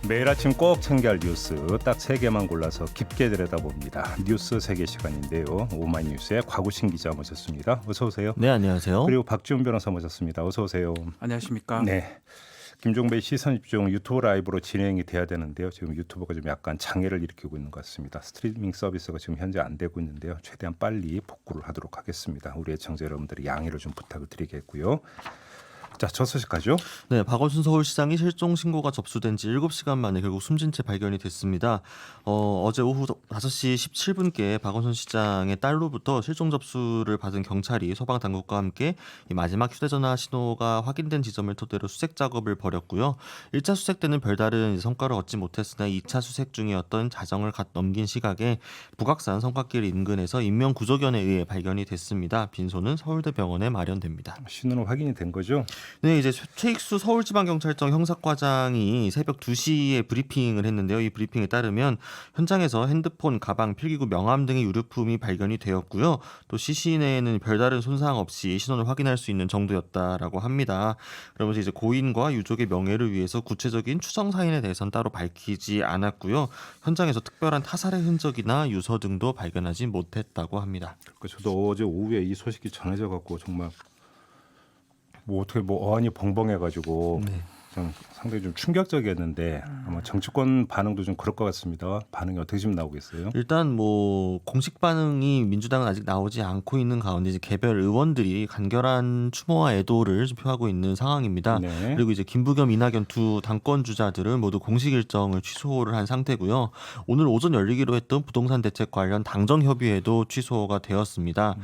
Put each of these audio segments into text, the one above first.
매일 아침 꼭 챙겨야 할 뉴스 딱 3개만 골라서 깊게 들여다봅니다. 뉴스 세계 시간인데요. 오마이뉴스의 곽우신 기자 모셨습니다. 어서 오세요. 네, 안녕하세요. 그리고 박지훈 변호사 모셨습니다. 어서 오세요. 안녕하십니까. 네. 김종배의 시선집중 유튜브 라이브로 진행이 돼야 되는데요. 지금 유튜브가 좀 약간 장애를 일으키고 있는 것 같습니다. 스트리밍 서비스가 지금 현재 안 되고 있는데요. 최대한 빨리 복구를 하도록 하겠습니다. 우리 애청자 여러분들이 양해를 좀 부탁을 드리겠고요. 자, 첫 소식 가죠. 네, 박원순 서울시장이 실종 신고가 접수된 지 7시간 만에 결국 숨진 채 발견이 됐습니다. 어제 오후 5시 17분께 박원순 시장의 딸로부터 실종 접수를 받은 경찰이 소방 당국과 함께 이 마지막 휴대전화 신호가 확인된 지점을 토대로 수색 작업을 벌였고요. 1차 수색 때는 별다른 성과를 얻지 못했으나 2차 수색 중이었던 자정을 갓 넘긴 시각에 북악산 성곽길 인근에서 인명구조견에 의해 발견이 됐습니다. 빈소는 서울대병원에 마련됩니다. 신원은 확인이 된 거죠? 네, 이제 최익수 서울지방경찰청 형사과장이 새벽 2시에 브리핑을 했는데요. 이 브리핑에 따르면 현장에서 핸드폰, 가방, 필기구, 명함 등의 유류품이 발견이 되었고요. 또 시신에는 별다른 손상 없이 신원을 확인할 수 있는 정도였다라고 합니다. 그러면서 이제 고인과 유족의 명예를 위해서 구체적인 추정 사인에 대해서는 따로 밝히지 않았고요. 현장에서 특별한 타살의 흔적이나 유서 등도 발견하지 못했다고 합니다. 저도 어제 오후에 이 소식이 전해져 갖고 정말 어떻게 어안이 벙벙해가지고 좀 상당히 좀 충격적이었는데 아마 정치권 반응도 좀 그럴 것 같습니다. 반응이 어떻게 지금 나오고 있어요? 일단 공식 반응이 민주당은 아직 나오지 않고 있는 가운데 이제 개별 의원들이 간결한 추모와 애도를 좀 표하고 있는 상황입니다. 네. 그리고 이제 김부겸, 이낙연 두 당권 주자들은 모두 공식 일정을 취소를 한 상태고요. 오늘 오전 열리기로 했던 부동산 대책 관련 당정 협의회도 취소가 되었습니다.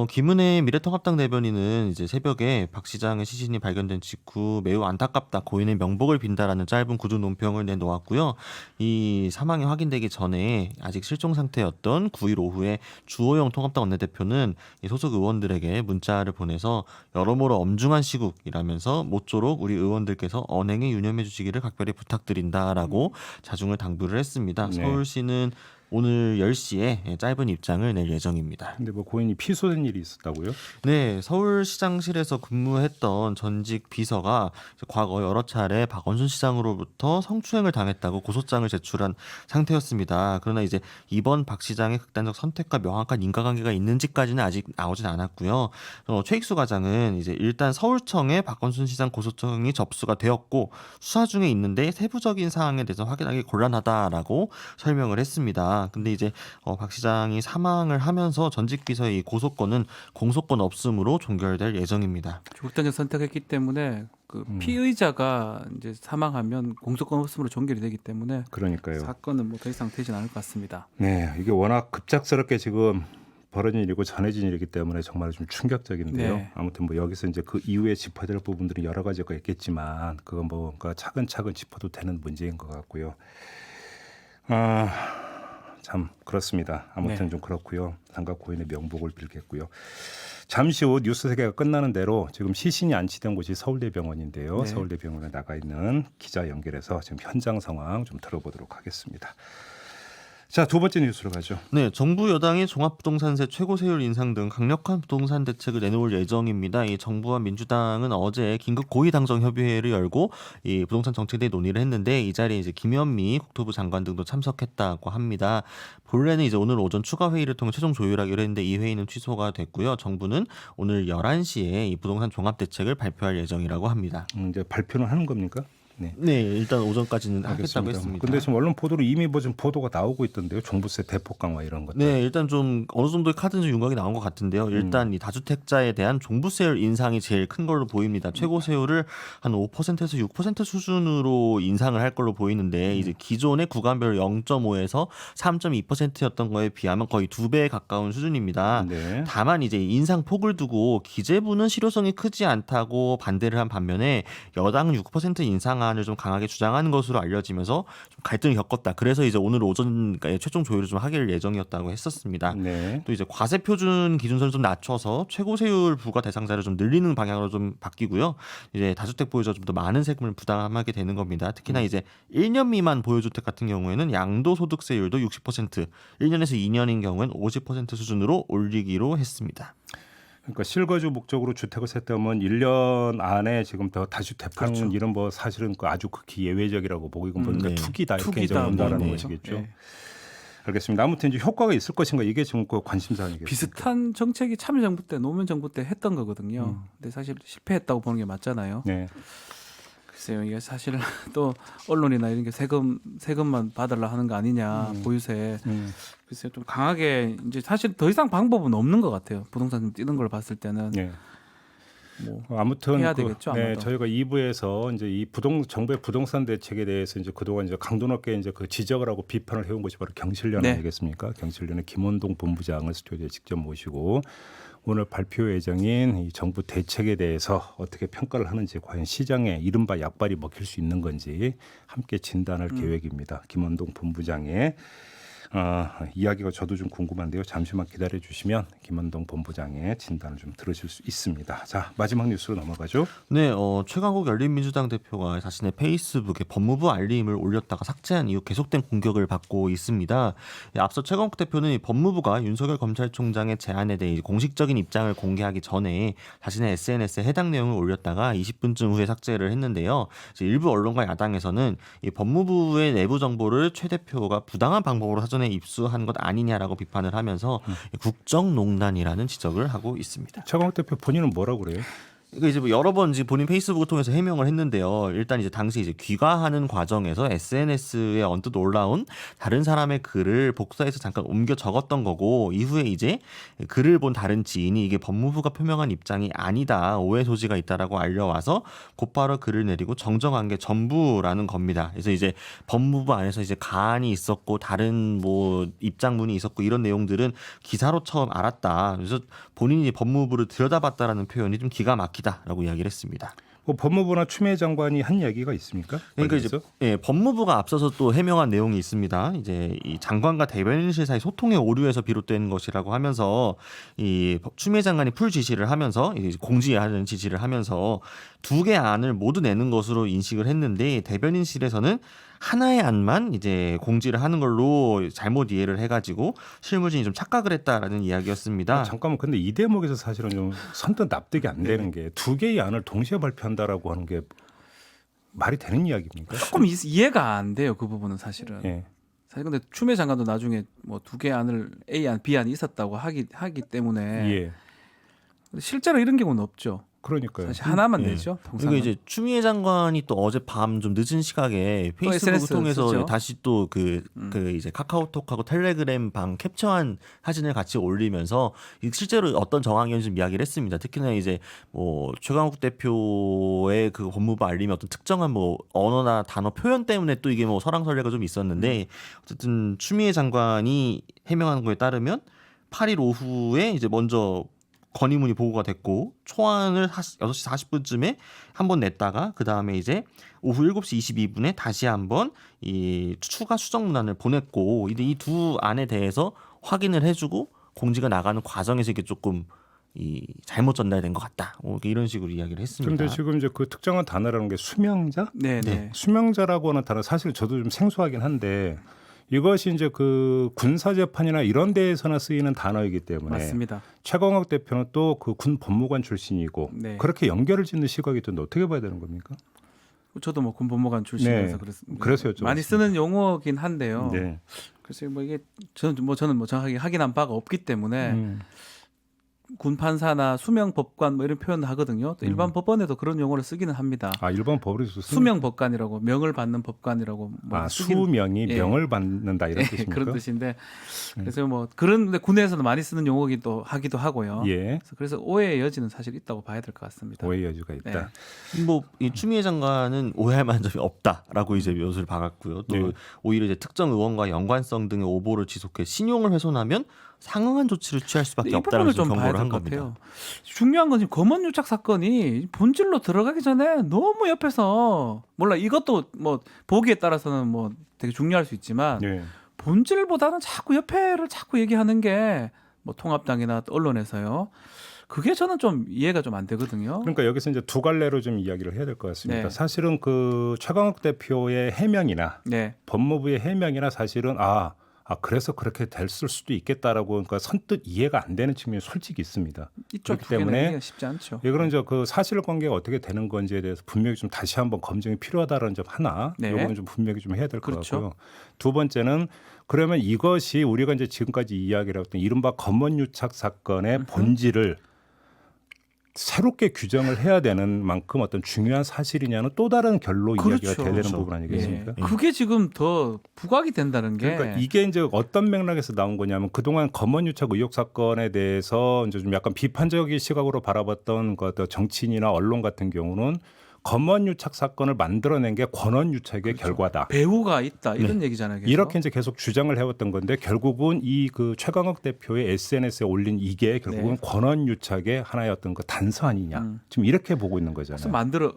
김은혜 미래통합당 대변인은 이제 새벽에 박 시장의 시신이 발견된 직후 매우 안타깝다. 고인의 명복을 빈다라는 짧은 구두 논평을 내놓았고요. 이 사망이 확인되기 전에 아직 실종 상태였던 9일 오후에 주호영 통합당 원내대표는 이 소속 의원들에게 문자를 보내서 여러모로 엄중한 시국이라면서 모쪼록 우리 의원들께서 언행에 유념해 주시기를 각별히 부탁드린다라고 자중을 당부를 했습니다. 네. 서울시는 오늘 10시에 짧은 입장을 낼 예정입니다. 근데 고인이 피소된 일이 있었다고요? 네, 서울시장실에서 근무했던 전직 비서가 과거 여러 차례 박원순 시장으로부터 성추행을 당했다고 고소장을 제출한 상태였습니다. 그러나 이제 이번 박 시장의 극단적 선택과 명확한 인과관계가 있는지까지는 아직 나오진 않았고요. 최익수 과장은 이제 일단 서울청에 박원순 시장 고소장이 접수가 되었고 수사 중에 있는데 세부적인 사항에 대해서 확인하기 곤란하다라고 설명을 했습니다. 근데 이제 박 시장이 사망을 하면서 전직 비서의 이 고소권은 공소권 없음으로 종결될 예정입니다. 극단적 선택했기 때문에 그 피의자가 이제 사망하면 공소권 없음으로 종결이 되기 때문에 그러니까요. 사건은 더 이상 되진 않을 것 같습니다. 네, 이게 워낙 급작스럽게 지금 벌어진 일이고 전해진 일이기 때문에 정말 좀 충격적인데요. 네. 아무튼 여기서 이제 그 이후에 짚어야 될 부분들은 여러 가지가 있겠지만 그건 뭔가 차근차근 짚어도 되는 문제인 것 같고요. 참 그렇습니다. 아무튼 네. 좀 그렇고요. 상가 고인의 명복을 빌겠고요. 잠시 후 뉴스 세계가 끝나는 대로 지금 시신이 안치된 곳이 서울대병원인데요. 네. 서울대병원에 나가 있는 기자 연결해서 지금 현장 상황 좀 들어보도록 하겠습니다. 자, 두 번째 뉴스로 가죠. 네, 정부 여당이 종합부동산세 최고세율 인상 등 강력한 부동산 대책을 내놓을 예정입니다. 이 정부와 민주당은 어제 긴급 고위당정협의회를 열고 이 부동산 정책에 대해 논의를 했는데 이 자리에 이제 김현미 국토부 장관 등도 참석했다고 합니다. 본래는 이제 오늘 오전 추가 회의를 통해 최종 조율하기로 했는데 이 회의는 취소가 됐고요. 정부는 오늘 11시에 이 부동산 종합 대책을 발표할 예정이라고 합니다. 이제 발표는 하는 겁니까? 네. 네, 일단 오전까지는 하겠다고 했습니다. 근데 지금 언론 보도로 이미 좀 보도가 나오고 있던데요. 종부세 대폭 강화 이런 것들. 네, 일단 좀 어느 정도의 카드는 좀 윤곽이 나온 것 같은데요. 일단 이 다주택자에 대한 종부세율 인상이 제일 큰 걸로 보입니다. 최고세율을 한 5%에서 6% 수준으로 인상을 할 걸로 보이는데 이제 기존의 구간별 0.5에서 3.2%였던 거에 비하면 거의 2배에 가까운 수준입니다. 네. 다만 이제 인상 폭을 두고 기재부는 실효성이 크지 않다고 반대를 한 반면에 여당은 6% 인상안을 좀 강하게 주장하는 것으로 알려지면서 좀 갈등을 겪었다. 그래서 이제 오늘 오전에 최종 조율을 좀 하길 예정이었다고 했었습니다. 네. 또 이제 과세 표준 기준선을 좀 낮춰서 최고세율 부과 대상자를 좀 늘리는 방향으로 좀 바뀌고요. 이제 다주택 보유자 좀 더 많은 세금을 부담하게 되는 겁니다. 특히나 이제 1년 미만 보유주택 같은 경우에는 양도소득세율도 60%, 1년에서 2년인 경우에는 50% 수준으로 올리기로 했습니다. 그러니까 실거주 목적으로 주택을 샀다면 1년 안에 지금 더 다시 되파는 그렇죠. 이런 뭐 사실은 그 아주 극히 예외적이라고 보고 이건 보니까 네. 투기다 이렇게 이제 투기다 본다는 뭐 것이겠죠. 예. 알겠습니다. 아무튼 이제 효과가 있을 것인가 이게 지금 그 관심사이겠습니다. 비슷한 정책이 참여정부 때 노무현 정부 때 했던 거거든요. 근데 사실 실패했다고 보는 게 맞잖아요. 네. 글쎄요, 이게 사실 또 언론이나 이런 게 세금만 받으려 하는 거 아니냐, 보유세. 글쎄요, 좀 강하게 이제 사실 더 이상 방법은 없는 것 같아요. 부동산 좀 뛰는 걸 봤을 때는 네. 뭐 아무튼 해야 되겠죠, 네, 아마도. 저희가 2부에서 이제 이 정부의 부동산 대책에 대해서 이제 그동안 이제 강도 높게 이제 그 지적을 하고 비판을 해온 것이 바로 경실련 네. 아니겠습니까? 경실련의 김원동 본부장을 스튜디오에 직접 모시고 오늘 발표 예정인 이 정부 대책에 대해서 어떻게 평가를 하는지 과연 시장에 이른바 약발이 먹힐 수 있는 건지 함께 진단할 계획입니다. 김원동 본부장의 이야기가 저도 좀 궁금한데요. 잠시만 기다려 주시면 김원동 본부장의 진단을 좀 들으실 수 있습니다. 자, 마지막 뉴스로 넘어가죠. 네, 최강욱 열린민주당 대표가 자신의 페이스북에 법무부 알림을 올렸다가 삭제한 이후 계속된 공격을 받고 있습니다. 앞서 최강욱 대표는 이 법무부가 윤석열 검찰총장의 제안에 대해 공식적인 입장을 공개하기 전에 자신의 SNS에 해당 내용을 올렸다가 20분쯤 후에 삭제를 했는데요. 이제 일부 언론과 야당에서는 이 법무부의 내부 정보를 최 대표가 부당한 방법으로 사전에 입수한 것 아니냐라고 비판을 하면서 국정농단이라는 지적을 하고 있습니다. 최강욱 대표 본인은 뭐라고 그래요? 이거 이제 뭐 여러 번 이제 본인 페이스북을 통해서 해명을 했는데요. 일단 이제 당시 이제 귀가하는 과정에서 SNS에 언뜻 올라온 다른 사람의 글을 복사해서 잠깐 옮겨 적었던 거고 이후에 이제 글을 본 다른 지인이 이게 법무부가 표명한 입장이 아니다, 오해 소지가 있다라고 알려와서 곧바로 글을 내리고 정정한 게 전부라는 겁니다. 그래서 이제 법무부 안에서 이제 가안이 있었고 다른 뭐 입장문이 있었고 이런 내용들은 기사로 처음 알았다. 그래서 본인이 법무부를 들여다봤다라는 표현이 좀 기가 막히다라고 이야기를 했습니다. 뭐 법무부나 추미애 장관이 한 얘기가 있습니까? 그러니까 이제 법무부가 앞서서 또 해명한 내용이 있습니다. 이제 이 장관과 대변인실 사이 소통의 오류에서 비롯된 것이라고 하면서 이 추미애 장관이 풀 지시를 하면서 이제 공지하는 지시를 하면서 두 개 안을 모두 내는 것으로 인식을 했는데 대변인실에서는 하나의 안만 이제 공지를 하는 걸로 잘못 이해를 해가지고 실무진이 좀 착각을 했다라는 이야기였습니다. 잠깐만, 근데 이 대목에서 사실은 좀 선뜻 납득이 안 되는 게 두 개의 안을 동시에 발표한다라고 하는 게 말이 되는 이야기입니까? 조금 이해가 안 돼요. 그 부분은 사실은. 예. 사실 근데 추미애 장관도 나중에 뭐 두 개 안을 A 안, B 안이 있었다고 하기 때문에 예. 실제로 이런 경우는 없죠. 그러니까요. 사실 하나만 예. 내죠. 그리고 통상은. 이제 추미애 장관이 또 어젯밤 좀 늦은 시각에 페이스북을 SNS 통해서 썼죠. 다시 또 그 이제 카카오톡하고 텔레그램 방 캡처한 사진을 같이 올리면서 실제로 어떤 정황이었는지 좀 이야기를 했습니다. 특히나 이제 뭐 최강욱 대표의 그 법무부 알림이 어떤 특정한 뭐 언어나 단어 표현 때문에 또 이게 뭐 설왕설래가 좀 있었는데 어쨌든 추미애 장관이 해명한 거에 따르면 8일 오후에 이제 먼저 건의문이 보고가 됐고 초안을 6시 40분쯤에 한번 냈다가 그다음에 이제 오후 7시 22분에 다시 한번 이 추가 수정 문안을 보냈고 이제 이 두 안에 대해서 확인을 해주고 공지가 나가는 과정에서 이게 조금 이 잘못 전달된 것 같다. 이런 식으로 이야기를 했습니다. 그런데 지금 이제 그 특정한 단어라는 게 수명자? 네, 네. 수명자라고 하는 단어 사실 저도 좀 생소하긴 한데 이것이 이제 그 군사 재판이나 이런 데에서나 쓰이는 단어이기 때문에 맞습니다. 최강욱 대표는 또 그 군 법무관 출신이고 네. 그렇게 연결을 짓는 시각이 또 어떻게 봐야 되는 겁니까? 저도 뭐 군법무관 출신이라서 네. 그래서 그래서 여쭤봤습니다. 많이 쓰는 용어긴 한데요. 네. 글쎄요, 뭐 이게 저는 뭐 정확하게 확인한 바가 없기 때문에 군 판사나 수명 법관 뭐 이런 표현을 하거든요. 또 일반 법원에도 그런 용어를 쓰기는 합니다. 아 일반 법으로서 수명 법관이라고 명을 받는 법관이라고 뭐 아 쓰기는- 수명이 예. 명을 받는다 이런 예, 뜻입니까? 그런 뜻인데 그래서 뭐 그런데 군에서도 많이 쓰는 용어기도 하기도 하고요. 예. 그래서 오해의 여지는 사실 있다고 봐야 될 것 같습니다. 오해 여지가 있다. 네. 이 추미애 장관은 오해할 만한 점이 없다라고 이제 묘수를 박았고요. 또 네. 오히려 이제 특정 의원과 연관성 등의 오보를 지속해 신용을 훼손하면 상응한 조치를 취할 수밖에 이 없다라고 부분을 좀 봐야 경고를 될 한 것 겁니다. 같아요. 중요한 건 지금 검언 유착 사건이 본질로 들어가기 전에 너무 옆에서 몰라 이것도 뭐 보기에 따라서는 뭐 되게 중요할 수 있지만 네. 본질보다는 자꾸 옆에를 자꾸 얘기하는 게 뭐 통합당이나 언론에서요. 그게 저는 좀 이해가 좀 안 되거든요. 그러니까 여기서 이제 두 갈래로 좀 이야기를 해야 될 것 같습니다. 네. 사실은 그 최강욱 대표의 해명이나 네, 법무부의 해명이나 사실은 그래서 그렇게 됐을 수도 있겠다라고 그러니까 선뜻 이해가 안 되는 측면이 솔직히 있습니다. 이쪽 그렇기 두 개는 때문에 이해가 쉽지 않죠. 예, 그런 그 사실관계가 어떻게 되는 건지에 대해서 분명히 좀 다시 한번 검증이 필요하다는 점 하나, 네. 요거는 좀 분명히 좀 해야 될 것 그렇죠. 같고요. 두 번째는 그러면 이것이 우리가 이제 지금까지 이야기를 했던 이른바 검언유착 사건의 본질을 새롭게 규정을 해야 되는 만큼 어떤 중요한 사실이냐는 또 다른 결로 이야기가 그렇죠. 돼야 되는 그렇죠. 부분 아니겠습니까? 예. 그게 지금 더 부각이 된다는 게 그러니까 이게 이제 어떤 맥락에서 나온 거냐면 그동안 검언유착 의혹 사건에 대해서 이제 좀 약간 비판적인 시각으로 바라봤던 그 어떤 정치인이나 언론 같은 경우는 검언유착 사건을 만들어낸 게 권언유착의 결과다. 배후가 있다 이런 얘기잖아요. 계속. 이렇게 이제 계속 주장을 해왔던 건데 결국은 이 그 최강욱 대표의 SNS에 올린 이게 결국은 권언유착의 하나의 어떤 그 단서 아니냐. 지금 이렇게 보고 있는 그래서 거잖아요.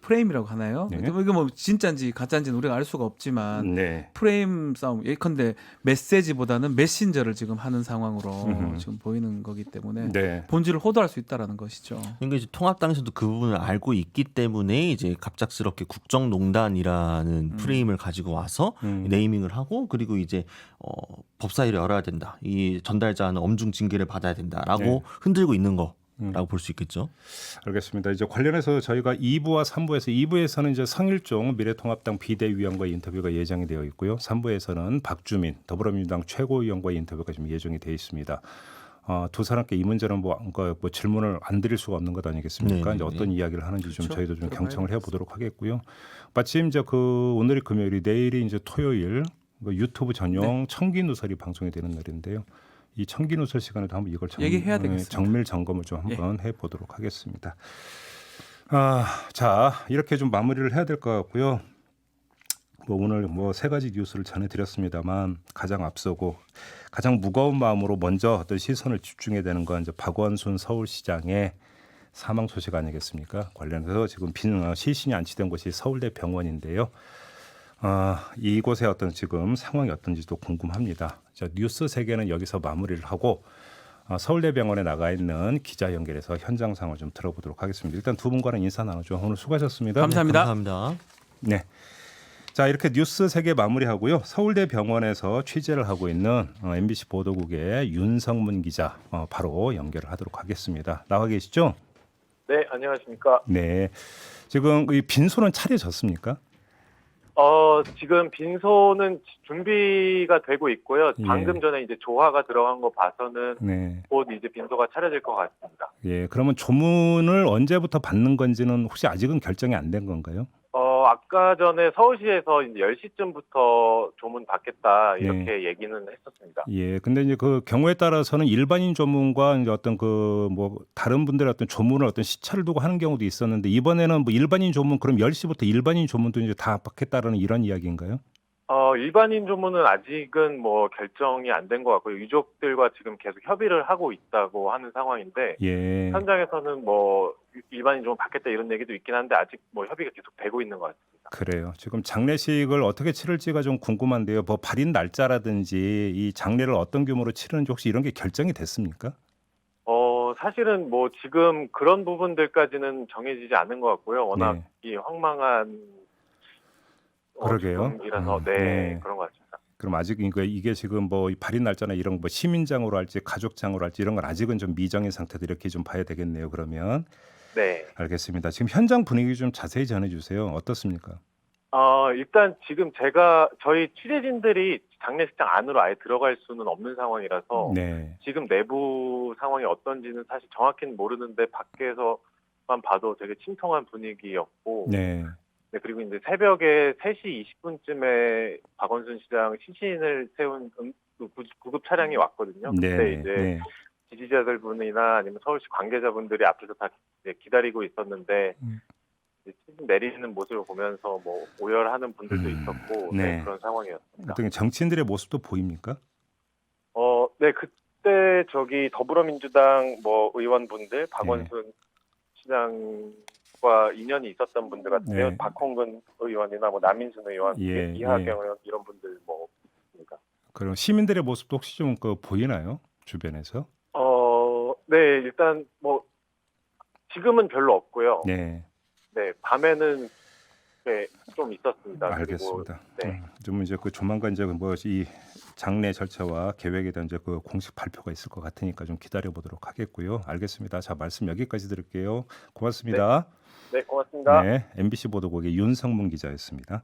프레임이라고 하나요? 네. 이게 뭐 진짜인지 가짜인지는 우리가 알 수가 없지만 네. 프레임 싸움. 예컨대 메시지보다는 메신저를 지금 하는 상황으로 지금 보이는 거기 때문에 네. 본질을 호도할 수 있다라는 것이죠. 그러니까 이제 통합당에서도 그 부분을 알고 있기 때문에 이제 갑작스럽게 국정농단이라는 프레임을 가지고 와서 네이밍을 하고 그리고 이제 법사위를 열어야 된다. 이 전달자는 엄중 징계를 받아야 된다라고 네. 흔들고 있는 거라고 볼 수 있겠죠. 알겠습니다. 이제 관련해서 저희가 2부와 3부에서 2부에서는 이제 성일종 미래통합당 비대위원과의 인터뷰가 예정이 되어 있고요. 3부에서는 박주민 더불어민주당 최고위원과의 인터뷰가 지금 예정이 되어 있습니다. 두 사람께 이 문제는 뭐 질문을 안 드릴 수가 없는 것 아니겠습니까? 네, 이제 네, 어떤 이야기를 하는지 좀 그렇죠. 저희도 좀 들어봐야겠습니다. 경청을 해보도록 하겠고요. 마침 이제 그 오늘이 금요일이 내일이 이제 토요일 유튜브 전용 청기 누설이 방송이 되는 날인데요. 이 청기 누설 시간에도 한번 이걸 얘기해야 되겠습니다. 정밀 점검을 좀 한번 해보도록 하겠습니다. 자 이렇게 좀 마무리를 해야 될 것 같고요. 뭐 오늘 뭐 세 가지 뉴스를 전해드렸습니다만 가장 앞서고 가장 무거운 마음으로 먼저 어떤 시선을 집중해야 되는 건 이제 박원순 서울시장의 사망 소식 아니겠습니까? 관련해서 지금 시신이 안치된 곳이 서울대 병원인데요. 이곳의 어떤 지금 상황이 어떤지도 궁금합니다. 자, 뉴스 세계는 여기서 마무리를 하고 서울대병원에 나가 있는 기자 연결해서 현장 상황을 좀 들어보도록 하겠습니다. 일단 두 분과는 인사 나누죠. 오늘 수고하셨습니다. 감사합니다. 감사합니다. 네. 자 이렇게 뉴스 세계 마무리하고요. 서울대병원에서 취재를 하고 있는 MBC 보도국의 윤성문 기자 바로 연결을 하도록 하겠습니다. 나와 계시죠? 네, 안녕하십니까. 네. 지금 이 빈소는 차려졌습니까? 지금 빈소는 준비가 되고 있고요. 예. 방금 전에 이제 조화가 들어간 거 봐서는 네. 곧 이제 빈소가 차려질 것 같습니다. 예. 그러면 조문을 언제부터 받는 건지는 혹시 아직은 결정이 안 된 건가요? 아까 전에 서울시에서 이제 10시쯤부터 조문 받겠다 이렇게 얘기는 했었습니다. 예. 근데 이제 그 경우에 따라서는 일반인 조문과 이제 어떤 그 뭐 다른 분들의 어떤 조문을 어떤 시차를 두고 하는 경우도 있었는데 이번에는 뭐 일반인 조문 그럼 10시부터 일반인 조문도 이제 다 받겠다라는 이런 이야기인가요? 일반인 조문은 아직은 뭐 결정이 안 된 것 같고요. 유족들과 지금 계속 협의를 하고 있다고 하는 상황인데 예. 현장에서는 뭐 일반인 조문 받겠다 이런 얘기도 있긴 한데 아직 뭐 협의가 계속 되고 있는 것 같습니다. 그래요. 지금 장례식을 어떻게 치를지가 좀 궁금한데요. 뭐 발인 날짜라든지 이 장례를 어떤 규모로 치르는지 혹시 이런 게 결정이 됐습니까? 사실은 뭐 지금 그런 부분들까지는 정해지지 않은 것 같고요. 워낙 네. 이 황망한 그러게요. 죽음이라서 네. 그런 것 같습니다. 그럼 아직 이게 지금 뭐 발인 날짜나 이런 뭐 시민장으로 할지 가족장으로 할지 이런 건 아직은 좀 미정인 상태도 이렇게 좀 봐야 되겠네요. 그러면 네. 알겠습니다. 지금 현장 분위기 좀 자세히 전해주세요. 어떻습니까? 일단 지금 저희 취재진들이 장례식장 안으로 아예 들어갈 수는 없는 상황이라서 네. 지금 내부 상황이 어떤지는 사실 정확히는 모르는데 밖에서만 봐도 되게 침통한 분위기였고 네. 네, 그리고 이제 새벽에 3시 20분쯤에 박원순 시장 시신을 세운 구급 차량이 왔거든요. 네. 그때 이제 네. 지지자들분이나 아니면 서울시 관계자분들이 앞에서 다 이제 기다리고 있었는데 이제 시신 내리는 모습을 보면서 뭐 오열하는 분들도 있었고 네. 네, 그런 상황이었습니다. 어떤 정치인들의 모습도 보입니까? 네, 그때 더불어민주당 뭐 의원분들 박원순 시장과 인연이 있었던 분들 같은데요. 네. 박홍근 의원이나 뭐 남인순 의원, 예, 이하경 의원 이런 분들 뭐 있습니다. 그럼 시민들의 모습도 혹시 좀 보이나요? 주변에서? 네, 일단 뭐 지금은 별로 없고요. 네. 네, 밤에는 네, 좀 있었습니다. 알겠습니다. 그리고, 네. 좀 이제 그 조만간 이제 뭐 이 장례 절차와 계획에 대한 이제 그 공식 발표가 있을 것 같으니까 좀 기다려 보도록 하겠고요. 알겠습니다. 자, 말씀 여기까지 드릴게요. 고맙습니다. 네, 고맙습니다. 네, MBC 보도국의 윤성문 기자였습니다.